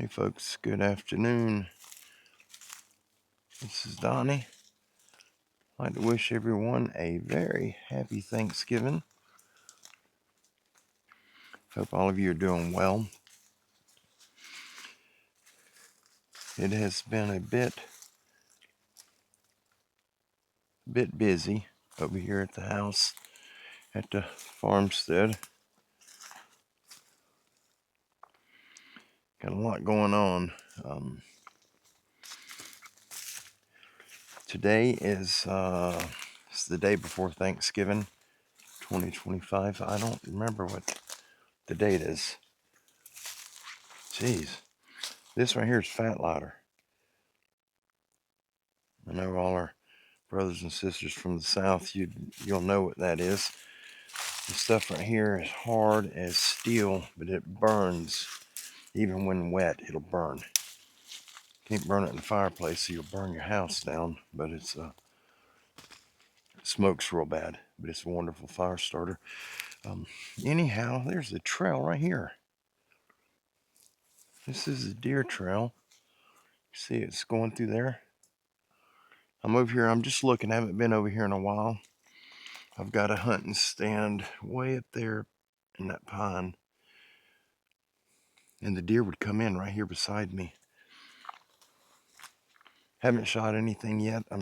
Hey folks, good afternoon. This is Donnie. I'd like to wish everyone a very happy Thanksgiving. Hope all of you are doing well. It has been a bit busy over here at the house at the farmstead. Got a lot going on. Today is it's the day before Thanksgiving, 2025. I don't remember what the date is. Jeez, this right here is Fat Louder. I know all our brothers and sisters from the South, you'll know what that is. This stuff right here is hard as steel, but it burns. Even when wet, it'll burn. Can't burn it in the fireplace, so you'll burn your house down, but it smokes real bad, but it's a wonderful fire starter. Anyhow, there's a trail right here. This is a deer trail. See, it's going through there. I'm over here, I'm just looking. I haven't been over here in a while. I've got a hunting stand way up there in that pine, and the deer would come in right here beside me. Haven't shot anything yet. I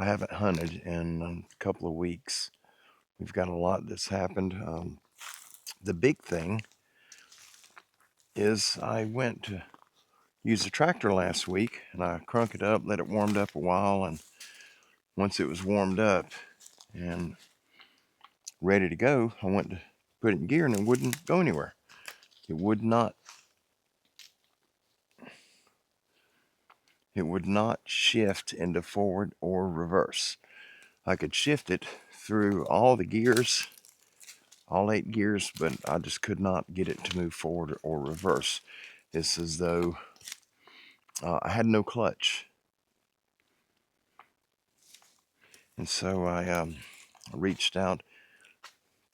haven't hunted in a couple of weeks. We've got a lot that's happened. The big thing is I went to use a tractor last week, and I crunk it up, let it warm up a while, and once it was warmed up and ready to go, I went to put it in gear, and it wouldn't go anywhere. It would not shift into forward or reverse. I could shift it through all the gears, all 8 gears, but I just could not get it to move forward or reverse. It's as though I had no clutch. And so I reached out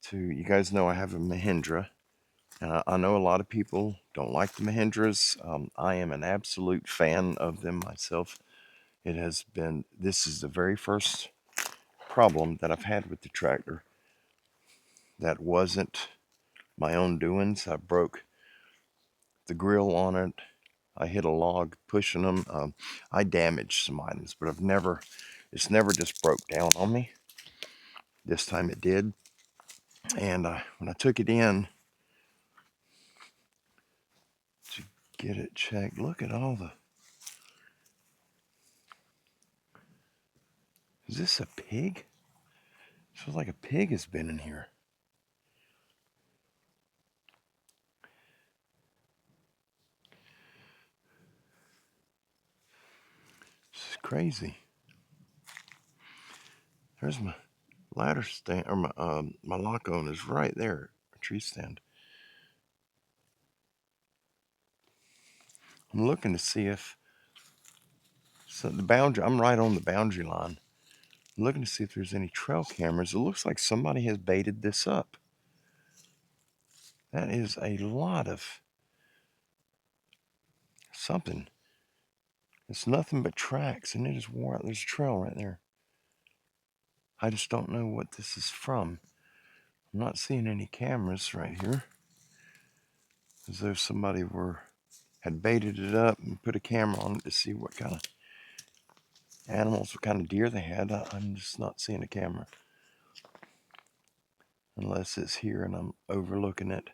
to, you guys know I have a Mahindra, and I know a lot of people don't like the Mahindras. I am an absolute fan of them myself. This is the very first problem that I've had with the tractor that wasn't my own doings. I broke the grill on it. I hit a log pushing them. I damaged some items, but it's never just broke down on me. This time it did. And when I took it in to get it checked, look at all the... Is this a pig? It feels like a pig has been in here. This is crazy. There's my ladder stand, or my lock on is right there, a tree stand. I'm looking to see if the boundary. I'm right on the boundary line. I'm looking to see if there's any trail cameras. It looks like somebody has baited this up. That is a lot of something. It's nothing but tracks, and it is worn out. There's a trail right there. I just don't know what this is from. I'm not seeing any cameras right here. As though somebody had baited it up and put a camera on it to see what kind of animals, what kind of deer they had. I'm just not seeing a camera. Unless it's here and I'm overlooking it.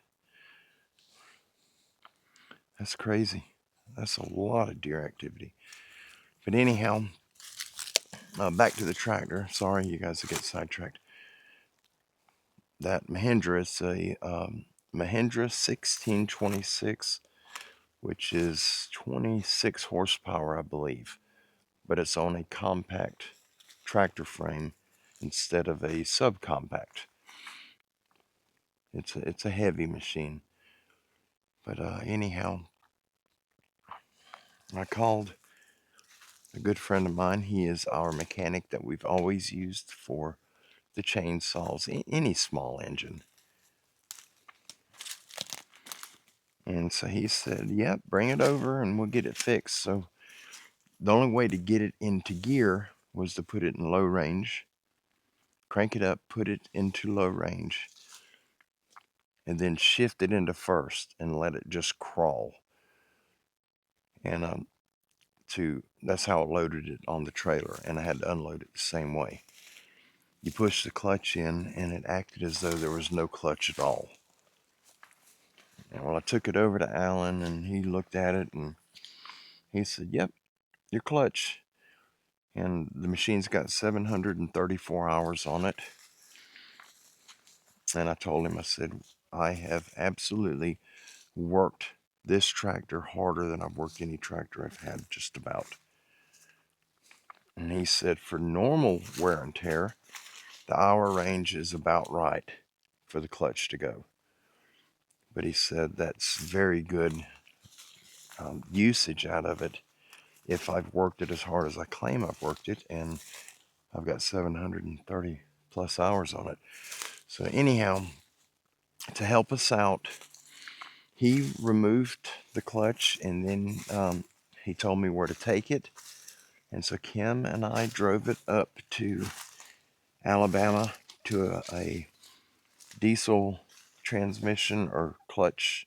That's crazy. That's a lot of deer activity. But anyhow, back to the tractor. Sorry, you guys will get sidetracked. That Mahindra is a Mahindra 1626, which is 26 horsepower, I believe. But it's on a compact tractor frame instead of a subcompact. It's a heavy machine. But anyhow, I called a good friend of mine. He is our mechanic that we've always used for the chainsaws, any small engine. And so he said, yep, bring it over and we'll get it fixed. So the only way to get it into gear was to put it in low range, crank it up, put it into low range, and then shift it into first and let it just crawl. And that's how I loaded it on the trailer, and I had to unload it the same way. You push the clutch in, and it acted as though there was no clutch at all. And well, I took it over to Alan, and he looked at it, and he said, yep, your clutch. And the machine's got 734 hours on it. And I told him, I said, I have absolutely worked this tractor harder than I've worked any tractor I've had, just about. And he said, for normal wear and tear, the hour range is about right for the clutch to go. But he said that's very good usage out of it if I've worked it as hard as I claim I've worked it, and I've got 730 plus hours on it. So anyhow, to help us out, he removed the clutch, and then he told me where to take it. And so Kim and I drove it up to Alabama to a diesel transmission or clutch,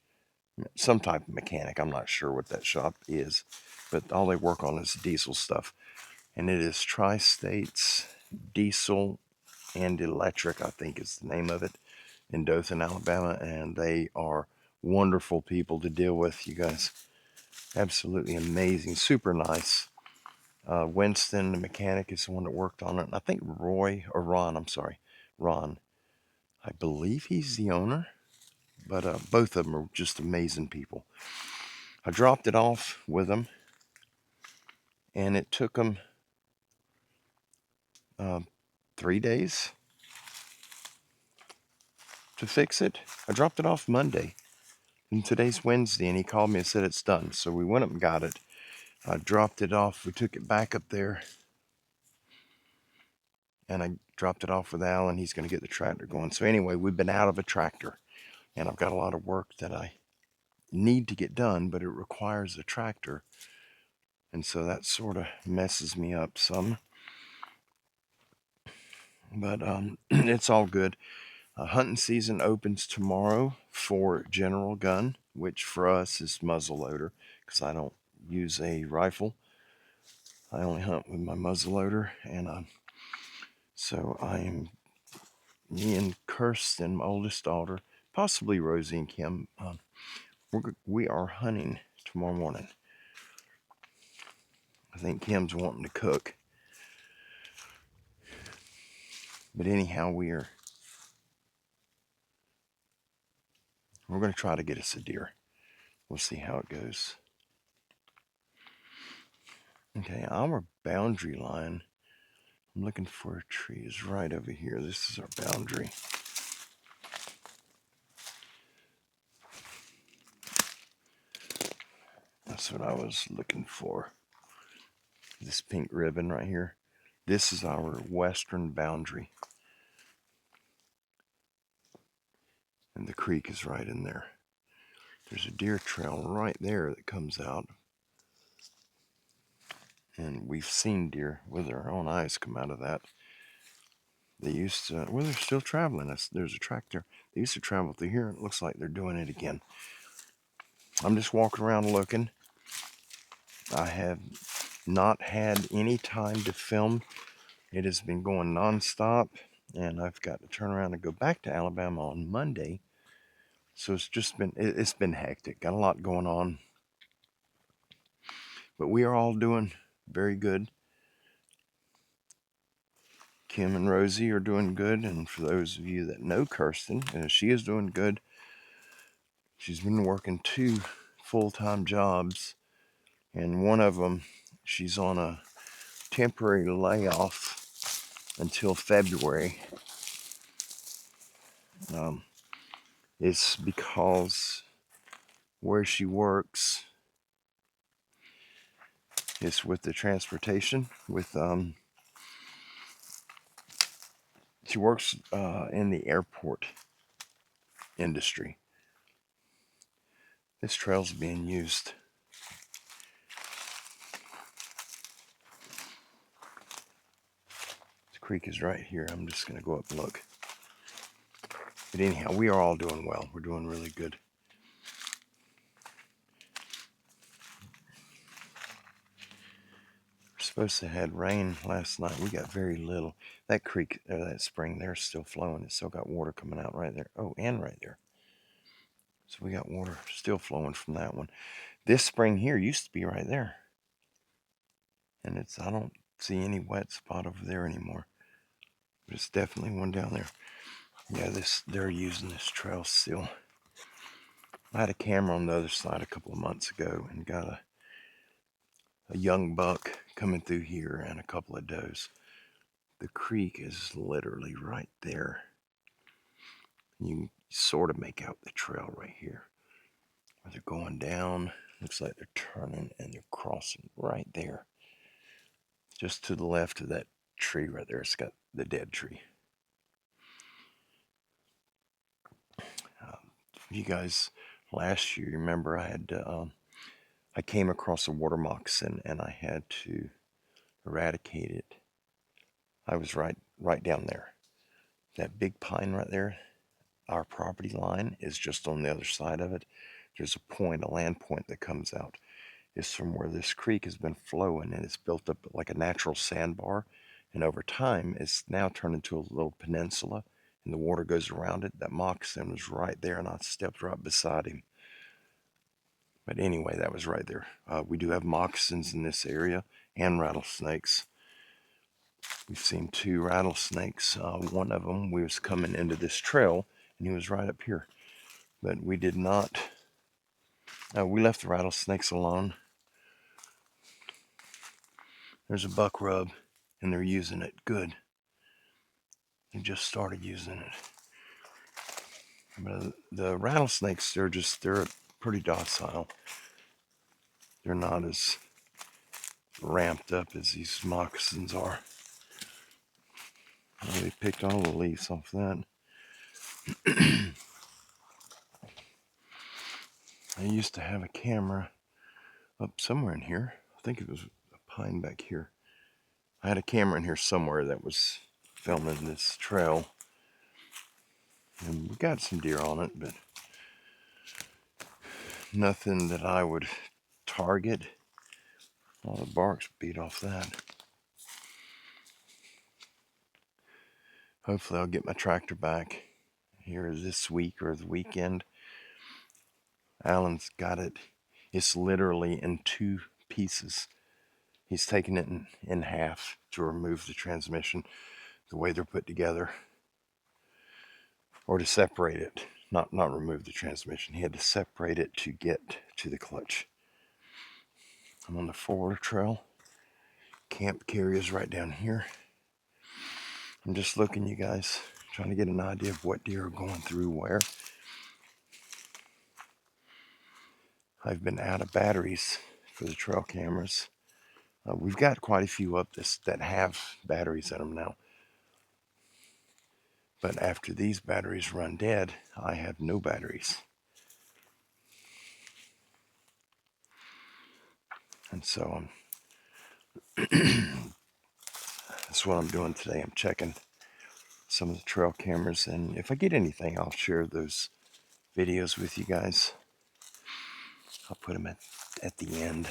some type of mechanic. I'm not sure what that shop is, but all they work on is diesel stuff. And it is Tri-States Diesel and Electric, I think is the name of it, in Dothan, Alabama. And they are wonderful people to deal with, you guys. Absolutely amazing, super nice. Winston, the mechanic, is the one that worked on it. And I think Ron, I believe he's the owner, but both of them are just amazing people. I dropped it off with them, and it took them 3 days to fix it. I dropped it off Monday, and today's Wednesday, and he called me and said it's done. So we went up and got it. I dropped it off. We took it back up there, and I dropped it off with Alan. He's going to get the tractor going. So anyway, we've been out of a tractor, and I've got a lot of work that I need to get done, but it requires a tractor, and so that sort of messes me up some. But it's all good. Hunting season opens tomorrow for General Gun, which for us is muzzleloader, because I don't use a rifle. I only hunt with my muzzleloader, and so me and Kirsten, my oldest daughter, possibly Rosie and Kim, we are hunting tomorrow morning. I think Kim's wanting to cook, but anyhow, we're going to try to get us a deer. We'll see how it goes. Okay, our boundary line, I'm looking for a tree, is right over here. This is our boundary. That's what I was looking for. This pink ribbon right here. This is our western boundary. And the creek is right in there. There's a deer trail right there that comes out. And we've seen deer with our own eyes come out of that. They used to, well, they're still traveling. There's a tractor. They used to travel through here, and it looks like they're doing it again. I'm just walking around looking. I have not had any time to film. It has been going nonstop, and I've got to turn around and go back to Alabama on Monday. So it's been hectic. Got a lot going on. But we are all doing very good. Kim and Rosie are doing good, and for those of you that know Kirsten, she is doing good. She's been working 2 full-time jobs, and one of them, she's on a temporary layoff until February. It's because where she works is with the transportation, she works in the airport industry. This trail's being used. The creek is right here. I'm just going to go up and look. But anyhow, we are all doing well. We're doing really good. We're supposed to have had rain last night. We got very little. That creek, or that spring there's still flowing. It's still got water coming out right there. Oh, and right there. So we got water still flowing from that one. This spring here used to be right there. And I don't see any wet spot over there anymore. But it's definitely one down there. Yeah, they're using this trail still. I had a camera on the other side a couple of months ago and got a young buck coming through here and a couple of does. The creek is literally right there. You can sort of make out the trail right here. Where they're going down. Looks like they're turning and they're crossing right there. Just to the left of that tree right there. It's got the dead tree. You guys, last year, remember I came across a water moccasin and I had to eradicate it. I was right down there. That big pine right there, our property line is just on the other side of it. There's a point, a land point that comes out. It's from where this creek has been flowing and it's built up like a natural sandbar. And over time, it's now turned into a little peninsula and the water goes around it. That moccasin was right there and I stepped right beside him. But anyway, that was right there. We do have moccasins in this area and rattlesnakes. We've seen 2 rattlesnakes. One of them, we was coming into this trail and he was right up here. But we did not, we left the rattlesnakes alone. There's a buck rub and they're using it good. They just started using it. But the rattlesnakes, they're pretty docile. They're not as ramped up as these moccasins are. Oh, they picked all the leaves off that. I used to have a camera up somewhere in here. I think it was a pine back here. I had a camera in here somewhere that was filming this trail. And we got some deer on it, but nothing that I would target. All the bark's beat off that. Hopefully I'll get my tractor back here this week or the weekend. Alan's got it. It's literally in 2 pieces. He's taken it in half to remove the transmission, the way they're put together. Or to separate it. Not remove the transmission. He had to separate it to get to the clutch. I'm on the 4-wheeler trail. Camp carrier's right down here. I'm just looking, you guys, trying to get an idea of what deer are going through where. I've been out of batteries for the trail cameras. We've got quite a few up that have batteries in them now. But after these batteries run dead, I have no batteries. And so that's what I'm doing today. I'm checking some of the trail cameras, and if I get anything, I'll share those videos with you guys. I'll put them at the end.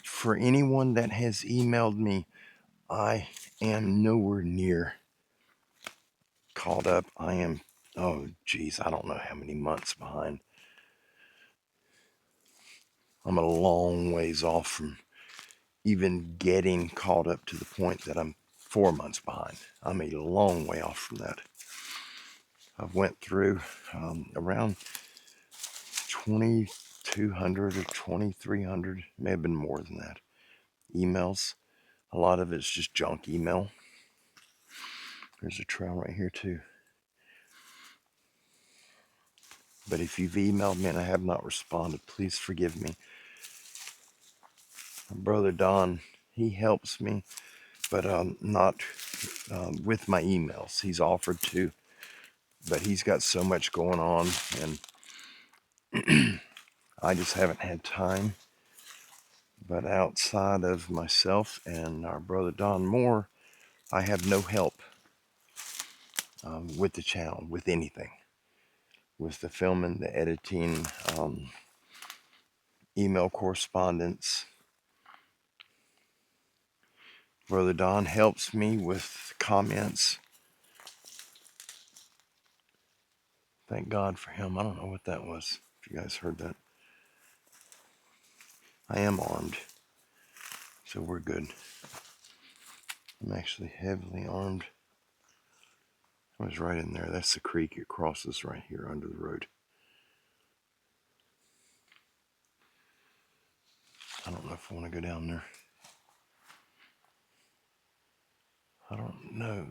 For anyone that has emailed me, I am nowhere near caught up. I am, oh geez, I don't know how many months behind. I'm a long ways off from even getting caught up to the point that I'm 4 months behind. I'm a long way off from that. I've went through around 2,200 or 2,300, may have been more than that, emails. A lot of it's just junk email. There's a trail right here too. But if you've emailed me and I have not responded, please forgive me. My brother Don, he helps me, but not with my emails. He's offered to, but he's got so much going on, and I just haven't had time. But outside of myself and our brother Don Moore, I have no help with the channel, with anything, with the filming, the editing, email correspondence. Brother Don helps me with comments. Thank God for him. I don't know what that was, if you guys heard that. I am armed, so we're good. I'm actually heavily armed. I was right in there. That's the creek. It crosses right here under the road. I don't know if I want to go down there. I don't know.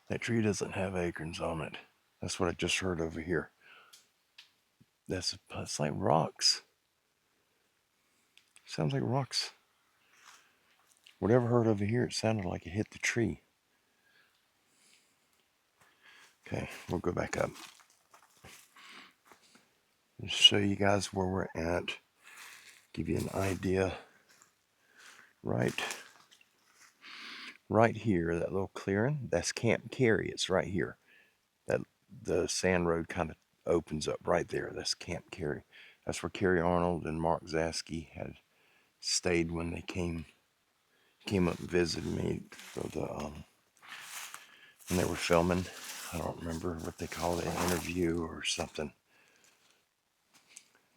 That tree doesn't have acorns on it. That's what I just heard over here. It's like rocks. Sounds like rocks. Whatever heard over here, it sounded like it hit the tree. Okay, we'll go back up. Just show you guys where we're at. Give you an idea. Right here, that little clearing, that's Camp Carey. It's right here. That the sand road kind of opens up right there. That's Camp Carey. That's where Kerry Arnold and Mark Zaski had stayed when they came up and visited me for the when they were filming. I don't remember what they called it, an interview or something.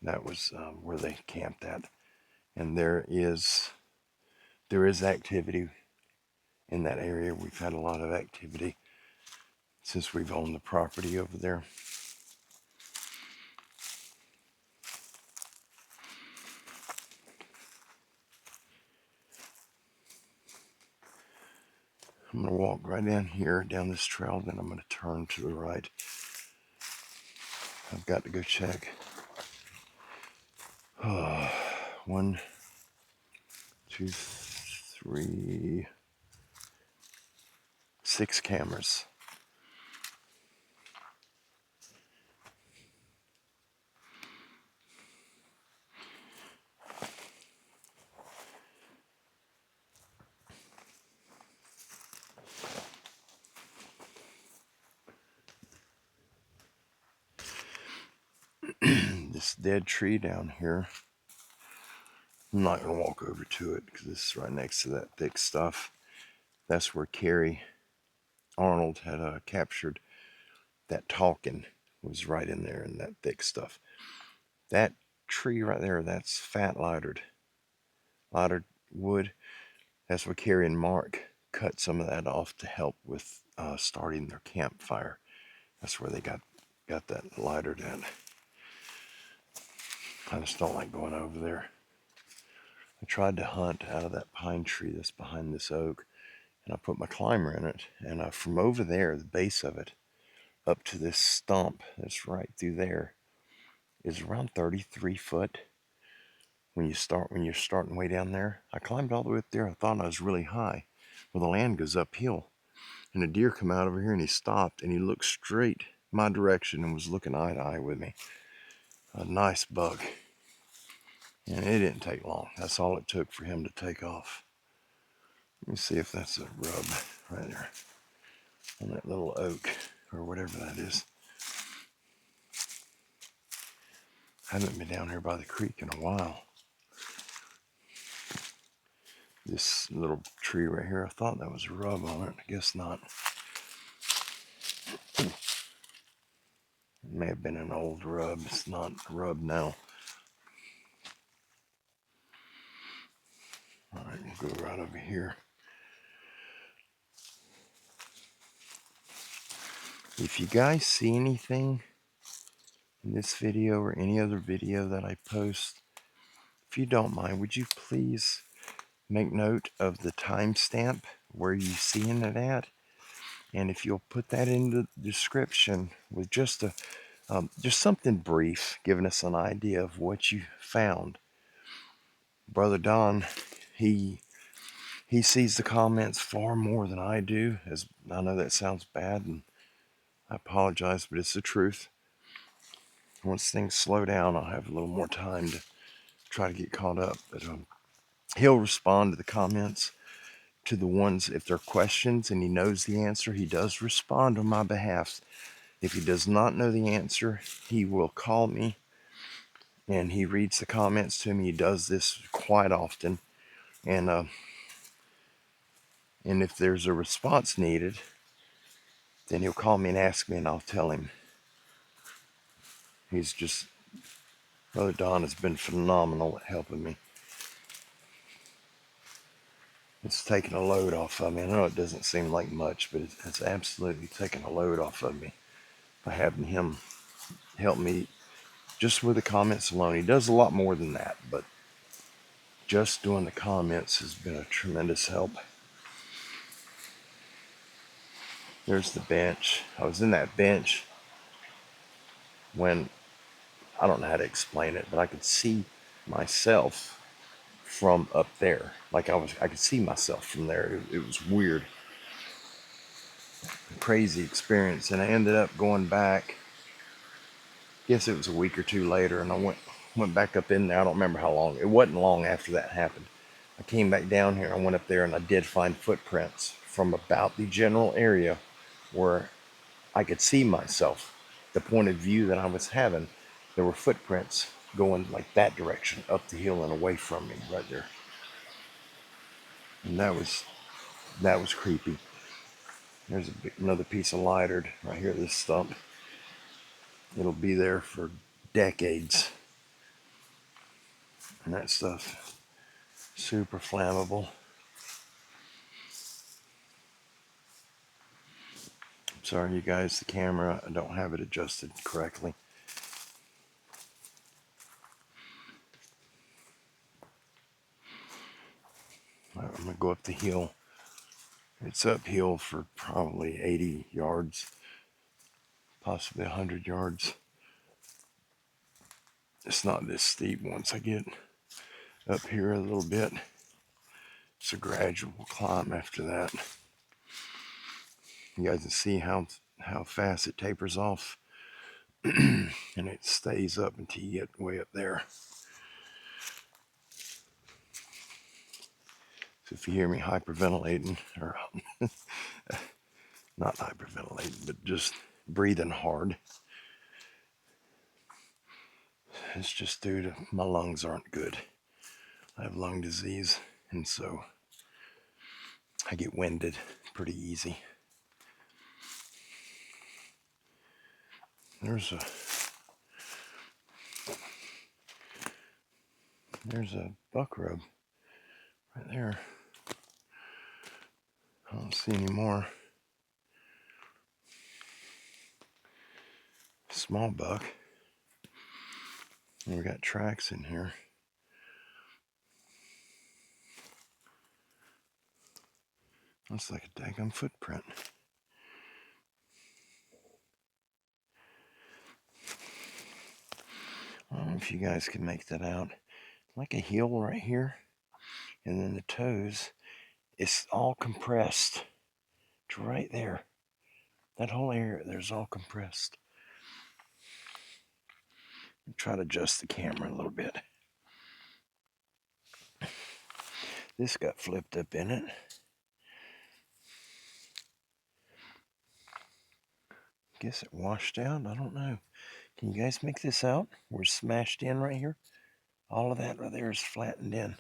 That was where they camped at. And there is activity in that area. We've had a lot of activity since we've owned the property over there. I'm going to walk right down here, down this trail, then I'm going to turn to the right. I've got to go check. 1, 2, 3, 6 cameras. This dead tree down here, I'm not going to walk over to it because this is right next to that thick stuff. That's where Kerry Arnold had captured that talking, was right in there in that thick stuff. That tree right there, that's fat lighted wood. That's where Kerry and Mark cut some of that off to help with starting their campfire. That's where they got that lighted at. I just don't like going over there. I tried to hunt out of that pine tree that's behind this oak, and I put my climber in it, and from over there, the base of it, up to this stump that's right through there, is around 33 foot. When you're starting way down there, I climbed all the way up there. I thought I was really high. Well, the land goes uphill, and a deer come out over here, and he stopped, and he looked straight my direction and was looking eye to eye with me. A nice buck. And it didn't take long. That's all it took for him to take off. Let me see if that's a rub right there on that little oak or whatever that is. I haven't been down here by the creek in a while. This little tree right here, I thought that was a rub on it. I guess not. It may have been an old rub. It's not a rub now. All right, we'll go right over here. If you guys see anything in this video or any other video that I post, if you don't mind, would you please make note of the timestamp where you're seeing it at? And if you'll put that in the description with just something brief, giving us an idea of what you found. Brother Don, he sees the comments far more than I do. As I know that sounds bad, and I apologize, but it's the truth. once things slow down, I'll have a little more time to try to get caught up. But he'll respond to the comments, to the ones, if they're questions and he knows the answer, he does respond on my behalf. If he does not know the answer, he will call me and he reads the comments to me. He does this quite often. And if there's a response needed, then he'll call me and ask me, and I'll tell him. Brother Don has been phenomenal at helping me. It's taken a load off of me. I know it doesn't seem like much, but it's absolutely taken a load off of me by having him help me just with the comments alone. He does a lot more than that, but just doing the comments has been a tremendous help. There's the bench. I was in that bench when, I don't know how to explain it, but I could see myself from up there. Like I could see myself from there. It was weird. Crazy experience. And I ended up going back, I guess it was a week or two later, and I went back up in there. I don't remember how long. It wasn't long after that happened. I came back down here. I went up there and I did find footprints from about the general area where I could see myself, the point of view that I was having. There were footprints going like that direction, up the hill and away from me right there. And that was creepy. There's another piece of lightard right here, this stump. It'll be there for decades. And that stuff, super flammable. Sorry, you guys, the camera, I don't have it adjusted correctly. I'm going to go up the hill. It's uphill for probably 80 yards, possibly 100 yards. It's not this steep once I get up here a little bit. It's a gradual climb after that. You guys can see how fast it tapers off. And it stays up until you get way up there. So if you hear me hyperventilating, or not hyperventilating, but just breathing hard, it's just due to my lungs aren't good. I have lung disease, and so I get winded pretty easy. There's a buck rub right there. I don't see any more. Small buck. And we got tracks in here. Looks like a daggum footprint. I don't know if you guys can make that out. Like a heel right here. And then the toes, it's all compressed to right there. That whole area there's all compressed. Try to adjust the camera a little bit. This got flipped up in it. Guess it washed out. I don't know. Can you guys make this out? We're smashed in right here. All of that right there is flattened in.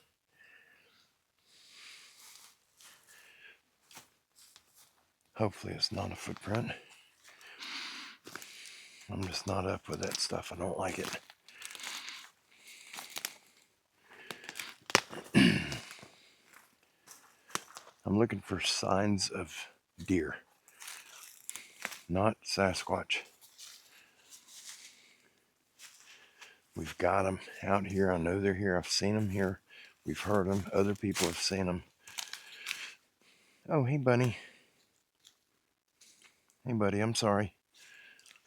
Hopefully it's not a footprint. I'm just not up with that stuff. I don't like it. I'm looking for signs of deer, not Sasquatch. We've got them out here. I know they're here. I've seen them here. We've heard them. Other people have seen them. Oh, hey, Bunny. Hey, buddy, I'm sorry.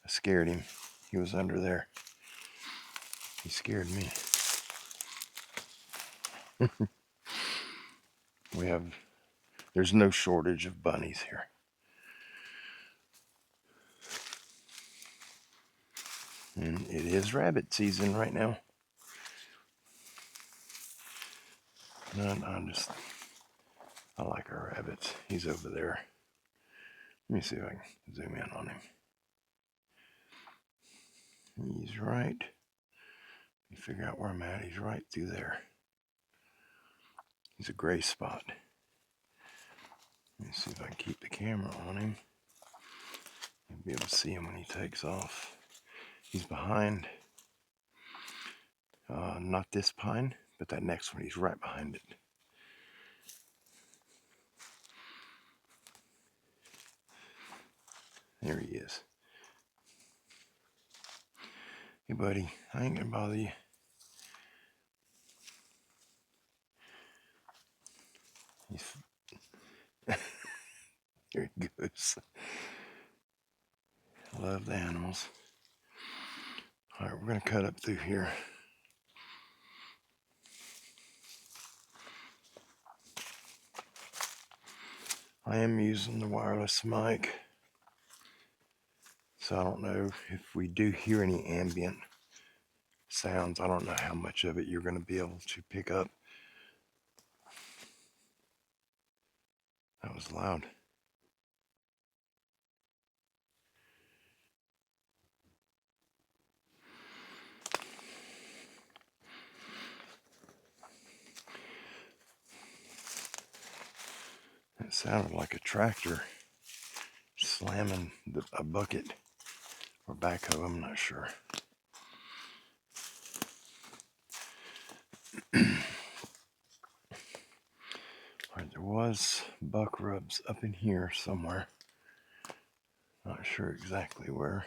I scared him. He was under there. He scared me. There's no shortage of bunnies here. And it is rabbit season right now. And I like our rabbits. He's over there. Let me see if I can zoom in on him. He's right. Let me figure out where I'm at. He's right through there. He's a gray spot. Let me see if I can keep the camera on him. You'll be able to see him when he takes off. He's behind, not this pine, but that next one. He's right behind it. There he is. Hey, buddy, I ain't gonna bother you. Here he goes. Love the animals. All right, we're gonna cut up through here. I am using the wireless mic, so I don't know if we do hear any ambient sounds. I don't know how much of it you're going to be able to pick up. That was loud. It sounded like a tractor slamming a bucket or backhoe, I'm not sure. Alright, there was buck rubs up in here somewhere. Not sure exactly where.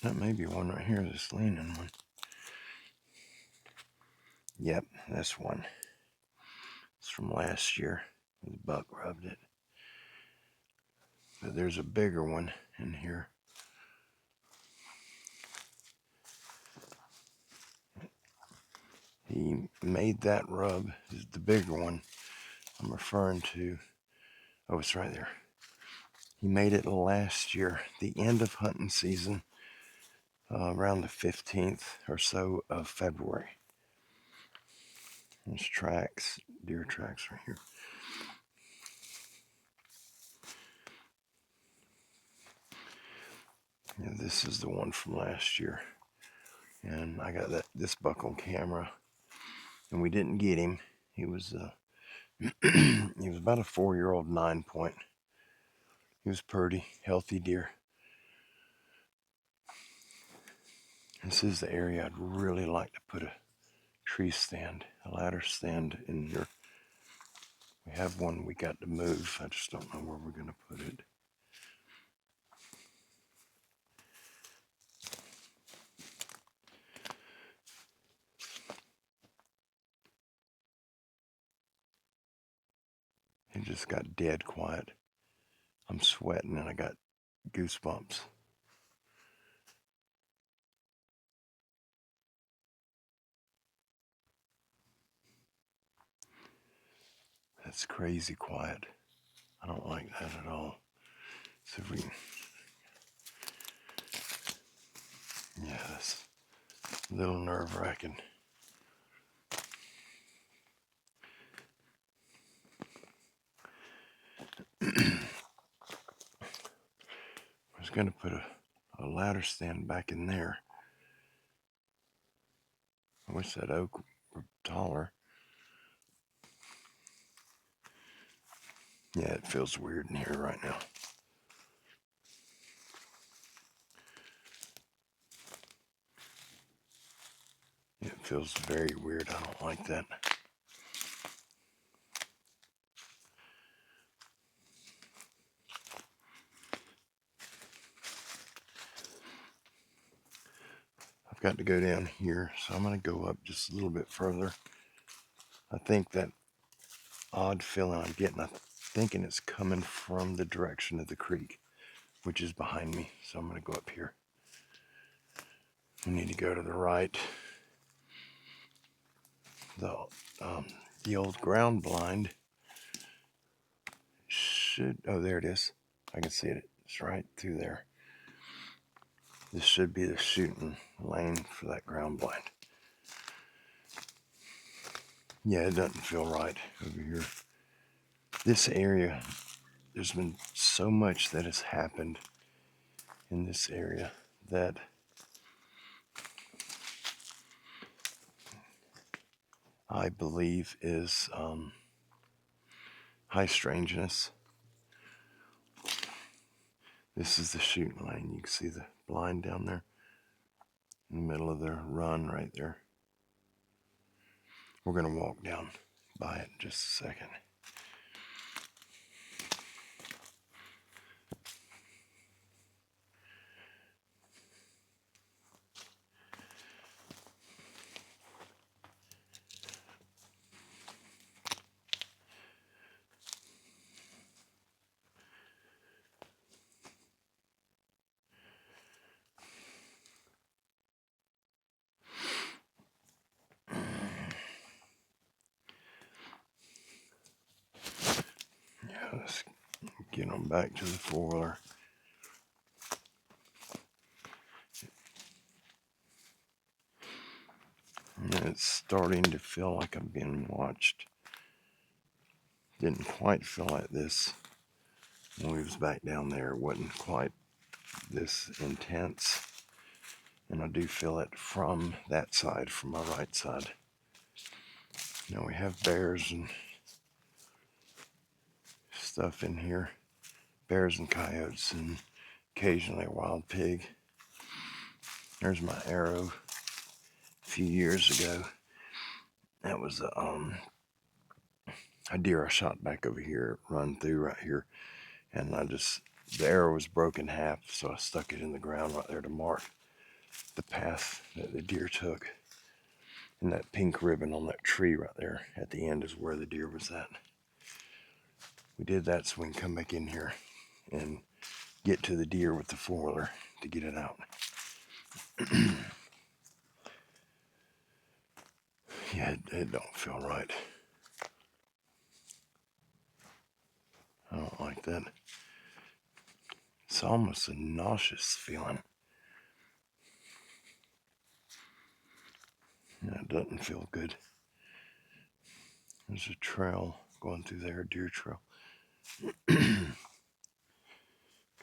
That may be one right here, this leaning one. Yep, this one. It's from last year. The buck rubbed it. But there's a bigger one in here. He made that rub, the bigger one I'm referring to. Oh, it's right there. He made it last year, the end of hunting season, around the 15th or so of February. There's tracks, deer tracks right here. Yeah, this is the one from last year. And I got this buck on camera. And we didn't get him. He was he was about a 4-year-old 9-point. He was pretty, healthy deer. This is the area I'd really like to put a tree stand, a ladder stand in here. We have one we got to move. I just don't know where we're going to put it. It just got dead quiet. I'm sweating and I got goosebumps. That's crazy quiet. I don't like that at all. So if we, yeah, that's a little nerve-wracking. I was going to put a ladder stand back in there. I wish that oak were taller. Yeah, it feels weird in here right now. It feels very weird. I don't like that. I've got to go down here, so I'm going to go up just a little bit further. I think that odd feeling I'm getting, I'm thinking it's coming from the direction of the creek, which is behind me. So I'm going to go up here. We need to go to the right. The old ground blind should, oh, there it is. I can see it. It's right through there. This should be the shooting lane for that ground blind. Yeah, it doesn't feel right over here. This area, there's been so much that has happened in this area that I believe is high strangeness. This is the shooting lane. You can see the blind down there in the middle of their run right there. We're going to walk down by it in just a second. Yeah, let's get them back to the four-wheeler. And it's starting to feel like I'm being watched. Didn't quite feel like this when we was back down there. It wasn't quite this intense. And I do feel it from that side, from my right side. Now we have bears and stuff in here. Bears and coyotes and occasionally a wild pig. There's my arrow a few years ago. That was a deer I shot back over here, run through right here. And the arrow was broken in half, so I stuck it in the ground right there to mark the path that the deer took. And that pink ribbon on that tree right there at the end is where the deer was at. We did that so we can come back in here and get to the deer with the four-wheeler to get it out. Yeah, it don't feel right. I don't like that. It's almost a nauseous feeling. Yeah, it doesn't feel good. There's a trail going through there, a deer trail.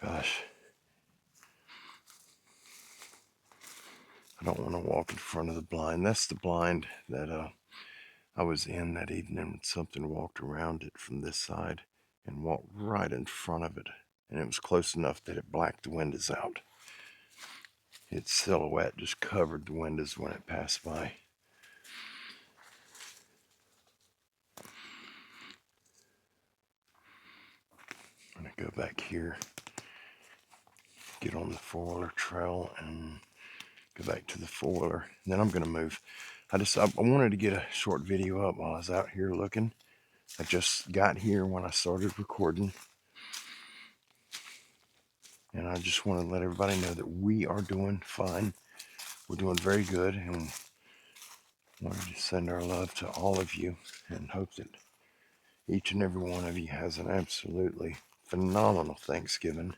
Gosh. I don't want to walk in front of the blind. That's the blind that I was in that evening when something walked around it from this side and walked right in front of it. And it was close enough that it blacked the windows out. Its silhouette just covered the windows when it passed by. I'm going to go back here, get on the four-wheeler trail and go back to the four-wheeler. Then I'm going to move. I wanted to get a short video up while I was out here looking. I just got here when I started recording. And I just want to let everybody know that we are doing fine. We're doing very good, and wanted to send our love to all of you and hope that each and every one of you has an absolutely phenomenal Thanksgiving.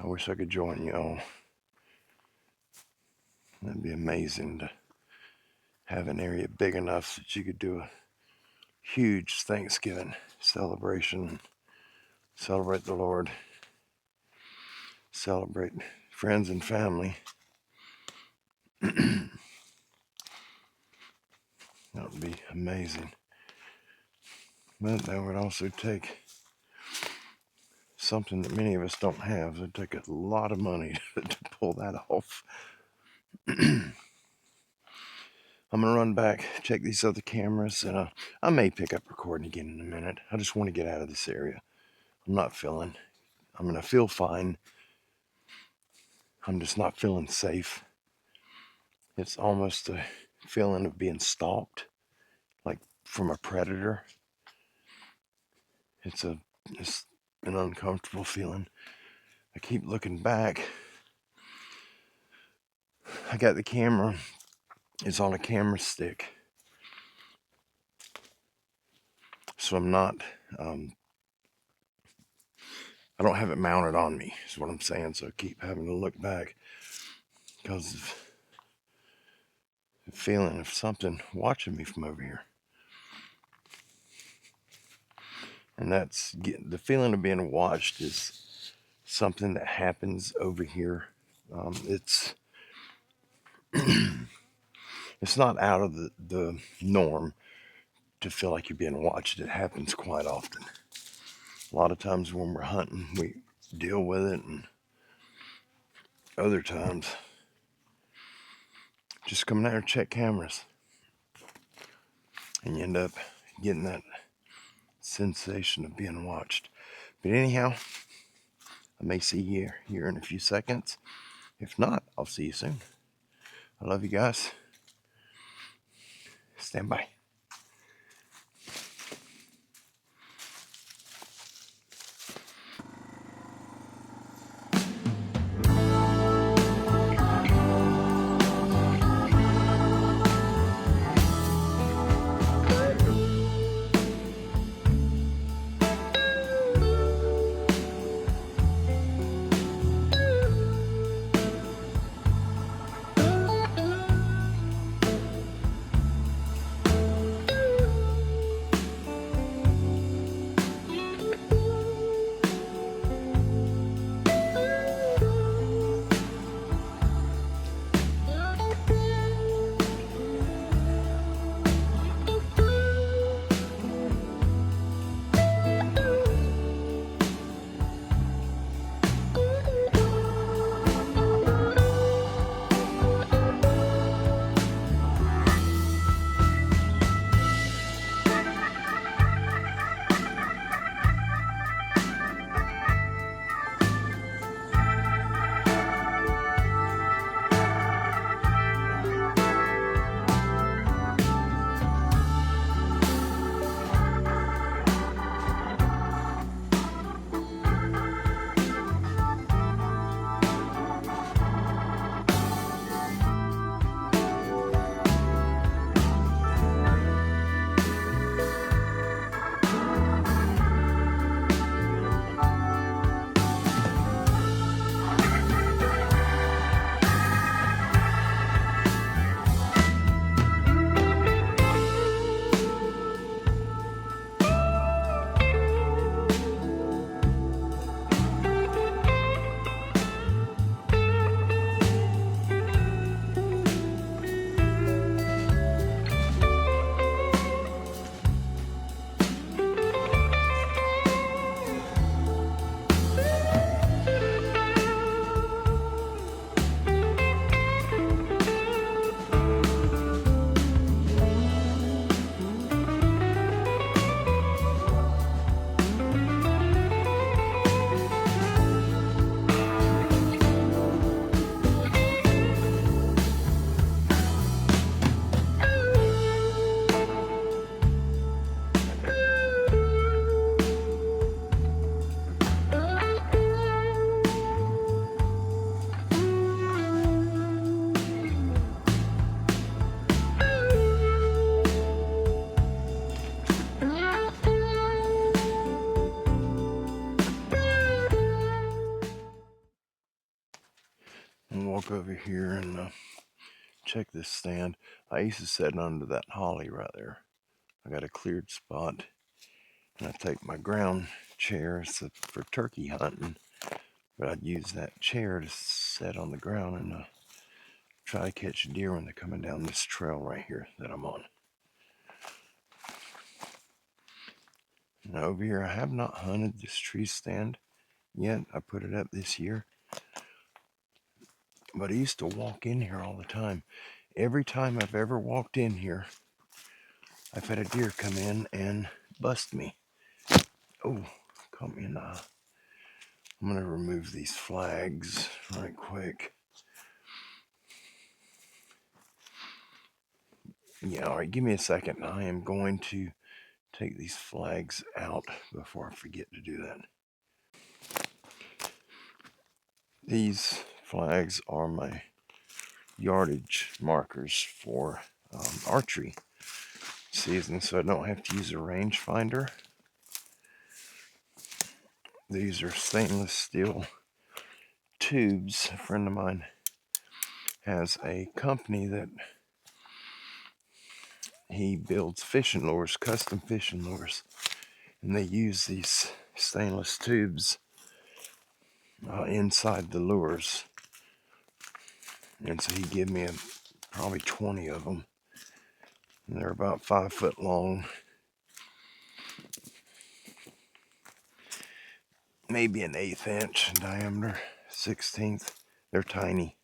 I wish I could join you all. That'd be amazing to have an area big enough that you could do a huge Thanksgiving celebration, celebrate the Lord, celebrate friends and family. That would be amazing. But that would also take something that many of us don't have. It would take a lot of money to pull that off. I'm going to run back, check these other cameras, and I may pick up recording again in a minute. I just want to get out of this area. I'm going to feel fine. I'm just not feeling safe. It's almost a feeling of being stalked, like from a predator. It's an uncomfortable feeling. I keep looking back. I got the camera. It's on a camera stick. So I'm not I don't have it mounted on me, is what I'm saying. So I keep having to look back because of the feeling of something watching me from over here. And that's the feeling of being watched is something that happens over here. It's it's not out of the norm to feel like you're being watched. It happens quite often. A lot of times when we're hunting, we deal with it, and other times just come down and check cameras, and you end up getting that sensation of being watched. But anyhow, I may see you here in a few seconds. If not, I'll see you soon. I love you guys. Stand by. And walk over here and check this stand. Ice is sitting under that holly right there. I got a cleared spot, and I take my ground chair for turkey hunting, but I'd use that chair to sit on the ground and try to catch deer when they're coming down this trail right here that I'm on. Now over here, I have not hunted this tree stand yet. I put it up this year, but I used to walk in here all the time. Every time I've ever walked in here, I've had a deer come in and bust me. Oh, caught me in the eye. I'm going to remove these flags right quick. Yeah, all right, give me a second. I am going to take these flags out before I forget to do that. These flags are my yardage markers for archery season, so I don't have to use a rangefinder. These are stainless steel tubes. A friend of mine has a company that he builds fishing lures, custom fishing lures, and they use these stainless tubes inside the lures. And so he gave me probably 20 of them, and they're about 5 foot long, maybe an 1/8 inch in diameter, 1/16. They're tiny.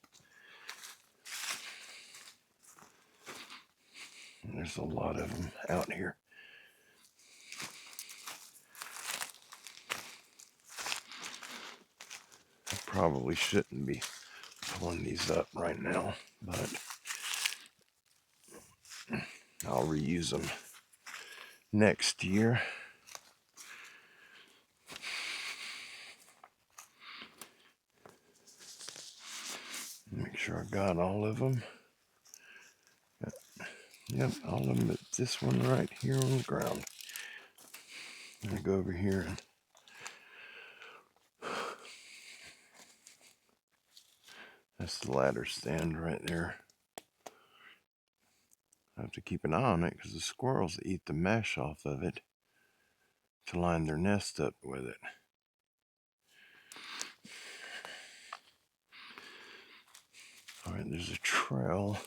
And there's a lot of them out here. I probably shouldn't be pulling these up right now, but I'll reuse them next year. Make sure I got all of them. Yep, all of them but this one right here on the ground. I'm going to go over here and that's the ladder stand right there. I have to keep an eye on it because the squirrels eat the mesh off of it to line their nest up with it. Alright, there's a trail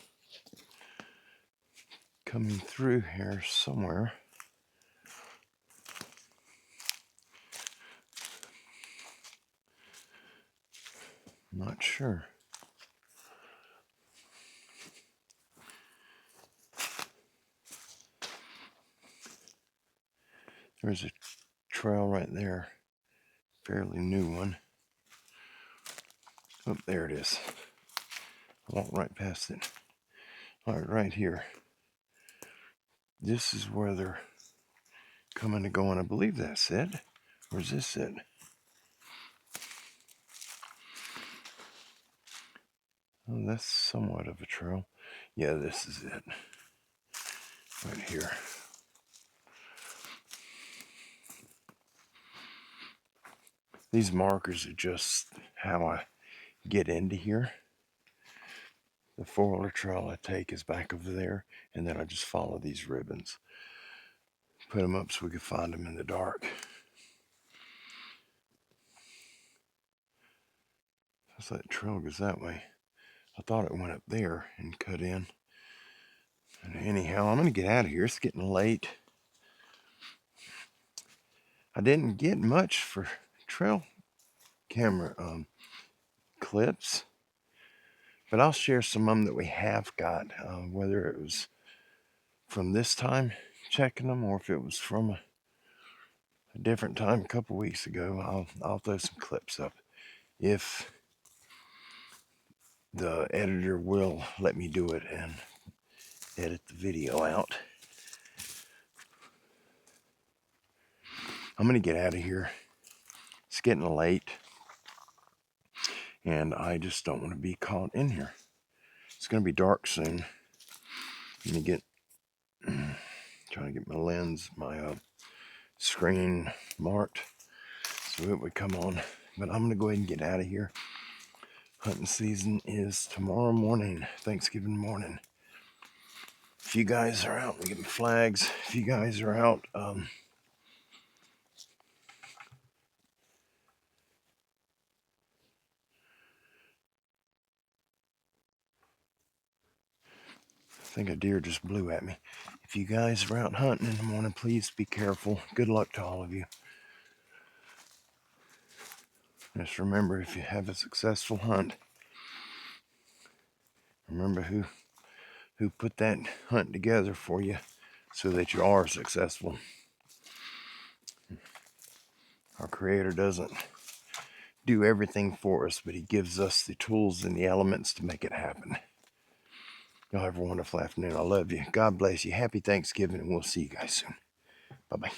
coming through here somewhere. I'm not sure. There's a trail right there, fairly new one. Oh, there it is. I walked right past it. Alright, right here. This is where they're coming to go, and I believe that's it. Or is this it? Oh, that's somewhat of a trail. Yeah, this is it. Right here. These markers are just how I get into here. The 4-wheeler trail I take is back over there, and then I just follow these ribbons. Put them up so we can find them in the dark. Looks like the trail goes that way. I thought it went up there and cut in. And anyhow, I'm going to get out of here. It's getting late. I didn't get much for trail camera clips, but I'll share some of them that we have got, whether it was from this time checking them or if it was from a different time a couple weeks ago. I'll throw some clips up if the editor will let me do it and edit the video out. I'm gonna get out of here. It's getting late and I just don't want to be caught in here. It's gonna be dark soon. I'm gonna get trying to get my lens, my screen marked so it would come on. But I'm gonna go ahead and get out of here. Hunting season is tomorrow morning, Thanksgiving morning. If you guys are out, we get flags. If you guys are out, I think a deer just blew at me. If you guys are out hunting in the morning, please be careful. Good luck to all of you. Just remember, if you have a successful hunt, remember who put that hunt together for you so that you are successful. Our Creator doesn't do everything for us, but He gives us the tools and the elements to make it happen. Y'all have a wonderful afternoon. I love you. God bless you. Happy Thanksgiving, and we'll see you guys soon. Bye-bye.